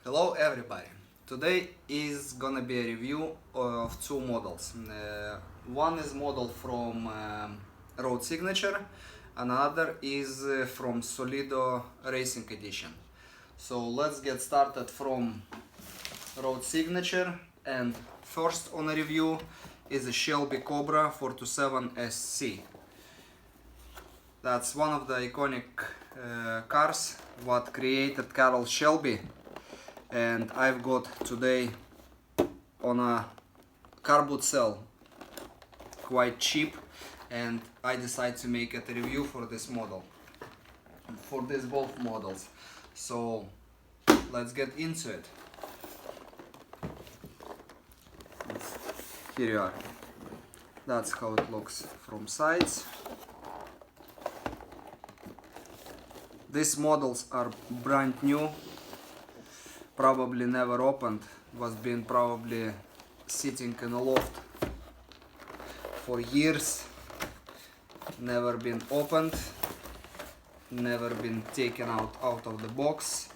Hello everybody! Today is gonna be a review of two models. One is model from Road Signature, another is from Solido Racing Edition. So let's get started from Road Signature, and first on a review is a Shelby Cobra 427 SC. That's one of the iconic cars what created Carroll Shelby, and I've got today on a car boot sale quite cheap, and I decided to make a review for this model, for these both models. So let's get into it. Here you are. That's how it looks from sides. These models are brand new, probably never opened, was been probably sitting in a loft for years, never been opened, never been taken out of the box,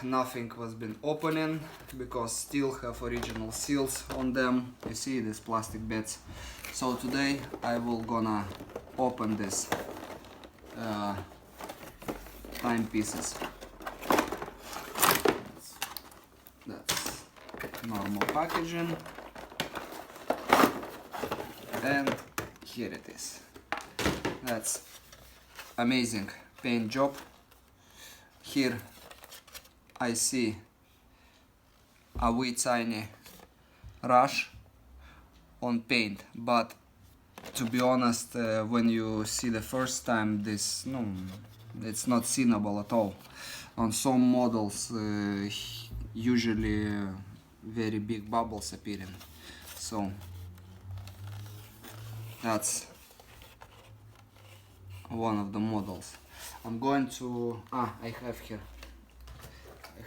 nothing was been opening because still have original seals on them. You see these plastic bits. So today I will gonna open this timepieces. That's normal packaging, and here it is. That's amazing paint job. Here I see a wee tiny rush on paint, but to be honest, when you see the first time, this it's not seeable at all. On some models usually very big bubbles appearing. So that's one of the models. I'm going to I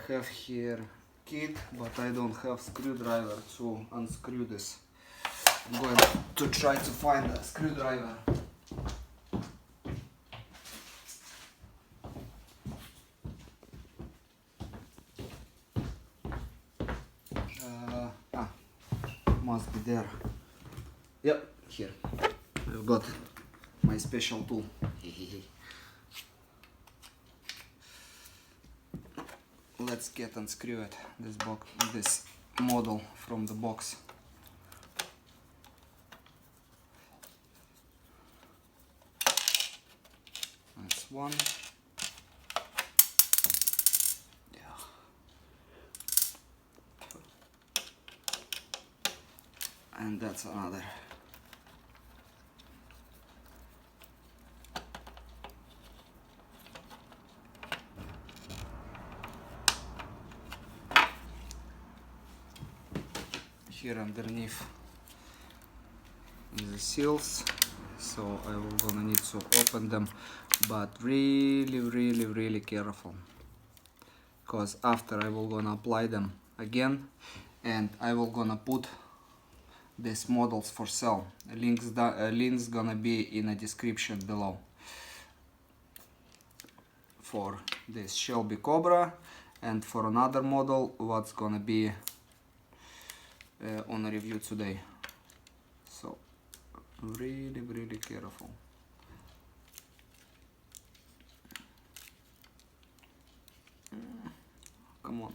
have here kit, but I don't have screwdriver to unscrew this. I'm going to try to find a screwdriver. Must be there. Yep, here. I've got my special tool. Let's get unscrew it. This model from the box. That's one. And that's another. Here underneath is the seals, so I will gonna need to open them, but really careful, because after I will gonna apply them again, and I will gonna put these models for sale. Links gonna be in the description below for this Shelby Cobra, and for another model what's gonna be on a review today. So really careful. Come on.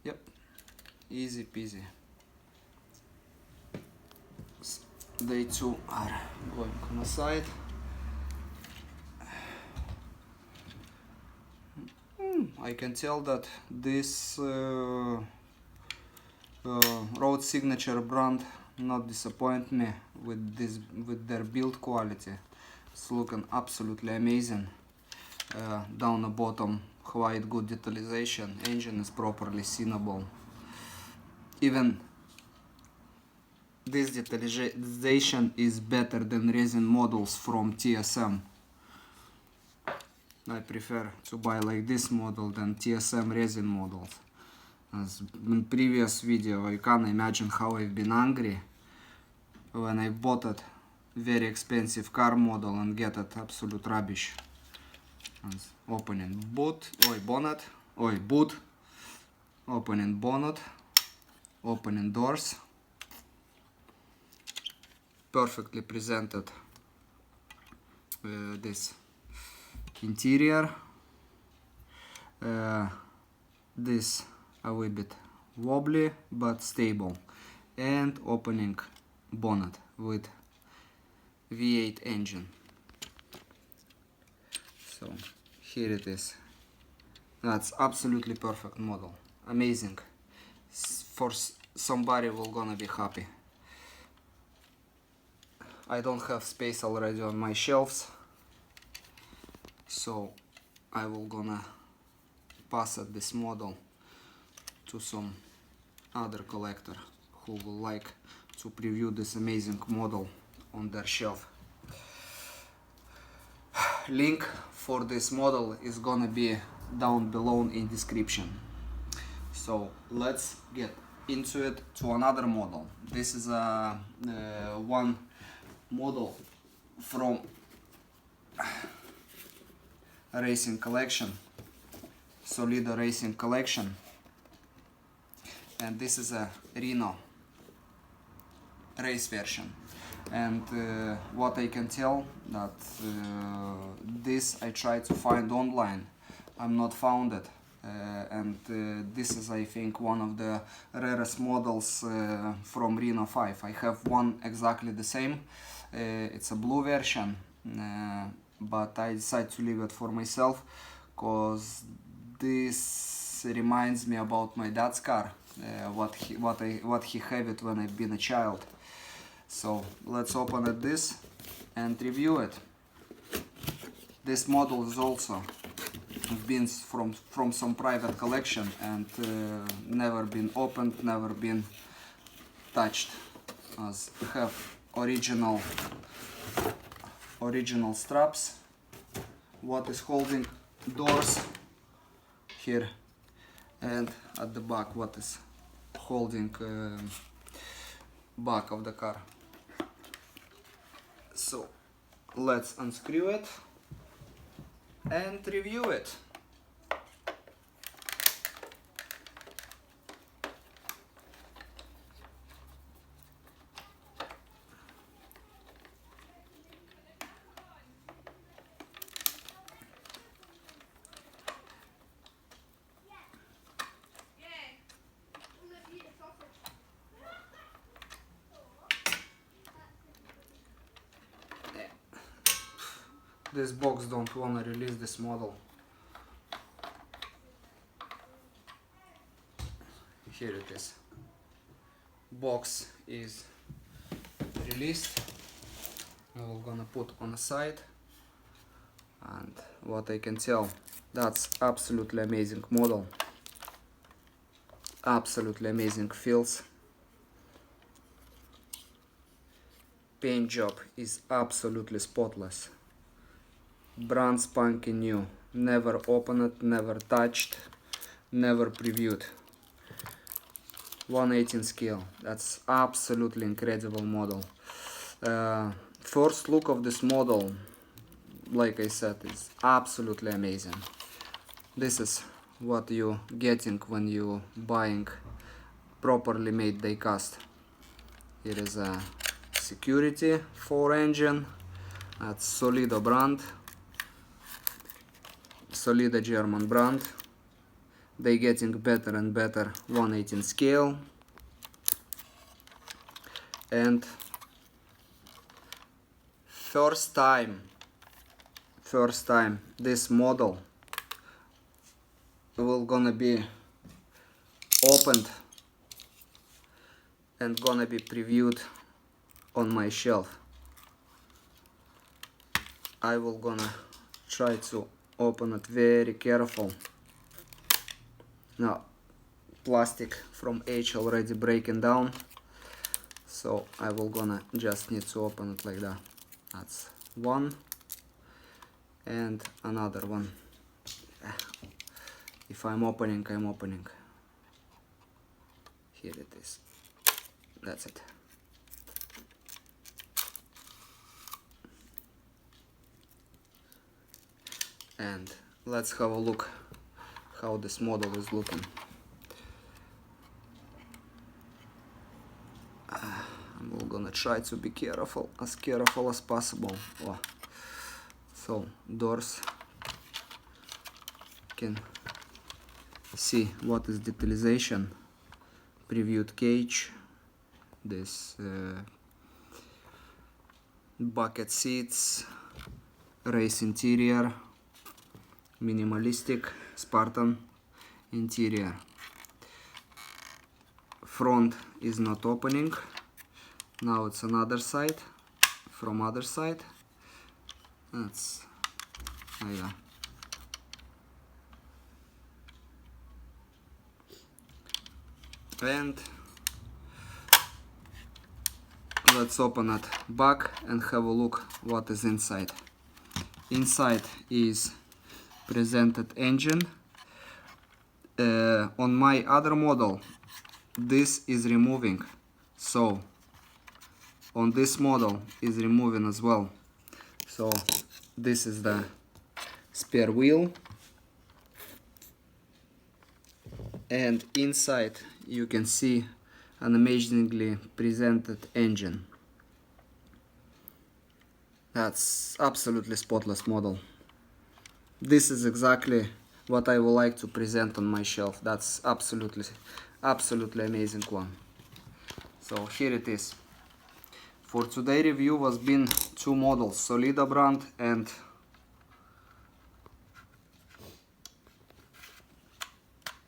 Yep, easy peasy. They too are going on the side. I can tell that this Road Signature brand not disappoint me with their build quality. It's looking absolutely amazing. Down the bottom, quite good detalization. Engine is properly seeable. Even this detalization is better than resin models from TSM. I prefer to buy like this model than TSM resin models. As in previous video, you can imagine how I've been angry when I bought a very expensive car model and get it absolute rubbish. As opening bonnet, boot, opening bonnet, opening doors, perfectly presented this interior, this a wee bit wobbly but stable, and opening bonnet with V8 engine. So here it is. That's absolutely perfect model, amazing. For somebody will gonna be happy. I don't have space already on my shelves, so I will gonna pass at this model to some other collector who will like to preview this amazing model on their shelf. Link for this model is gonna be down below in description. So let's get into it to another model. This is a one model from racing collection, Solido racing collection, and this is a Renault race version. And what I can tell that this I tried to find online, I'm not found it, and this is I think one of the rarest models from Renault 5. I have one exactly the same, it's a blue version, but I decided to leave it for myself because this reminds me about my dad's car, what he had it when I've been a child. So let's open it this and review it. This model is also been from some private collection and never been opened, never been touched, as have original straps, what is holding doors here, and at the back what is holding back of the car. So let's unscrew it and review it. This box don't wanna release this model. Here it is. Box is released. We're gonna put on the side, and what I can tell, that's absolutely amazing model. Absolutely amazing feels. Paint job is absolutely spotless. Brand spanking new, never opened, never touched, never previewed. 1/18 scale, that's absolutely incredible model. First look of this model, like I said, is absolutely amazing. This is what you getting when you buying properly made diecast. Here is a security 4 engine, that's Solido brand. Solido German brand. They getting better and better 1/18 scale, and first time this model will gonna be opened and gonna be previewed on my shelf. I will gonna try to open it very careful. Now plastic from H already breaking down, so I will gonna just need to open it like that. That's one and another one. If I'm opening, I'm opening. Here it is. That's it. And let's have a look how this model is looking. I'm gonna try to be careful as possible. Oh. So doors, can see what is detalization, previewed cage, this bucket seats, race interior, minimalistic Spartan interior. Front is not opening. Now it's another side, from other side. That's, yeah. And let's open it back and have a look what is inside. Inside is presented engine. On my other model this is removing, so on this model is removing as well. So this is the spare wheel, and inside you can see an amazingly presented engine. That's absolutely spotless model. This is exactly what I would like to present on my shelf. That's absolutely amazing one. So here it is. For today review was been two models, Solido brand and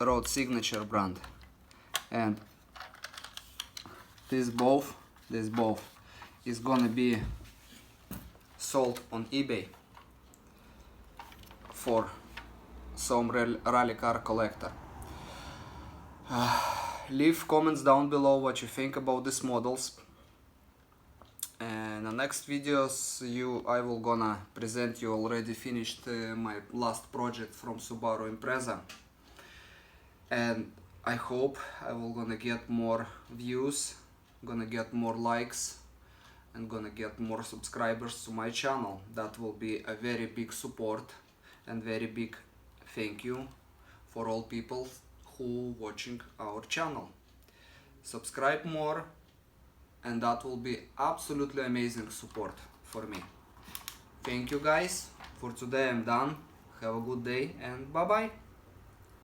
Road Signature brand, and this both is gonna be sold on eBay for some rally car collector. Leave comments down below what you think about these models. And the next videos I will gonna present you already finished my last project from Subaru Impreza, and I hope I will gonna get more views, gonna get more likes, and gonna get more subscribers to my channel. That will be a very big support and very big thank you for all people who watching our channel. Subscribe more, and that will be absolutely amazing support for me. Thank you guys. For today I'm done. Have a good day and bye bye.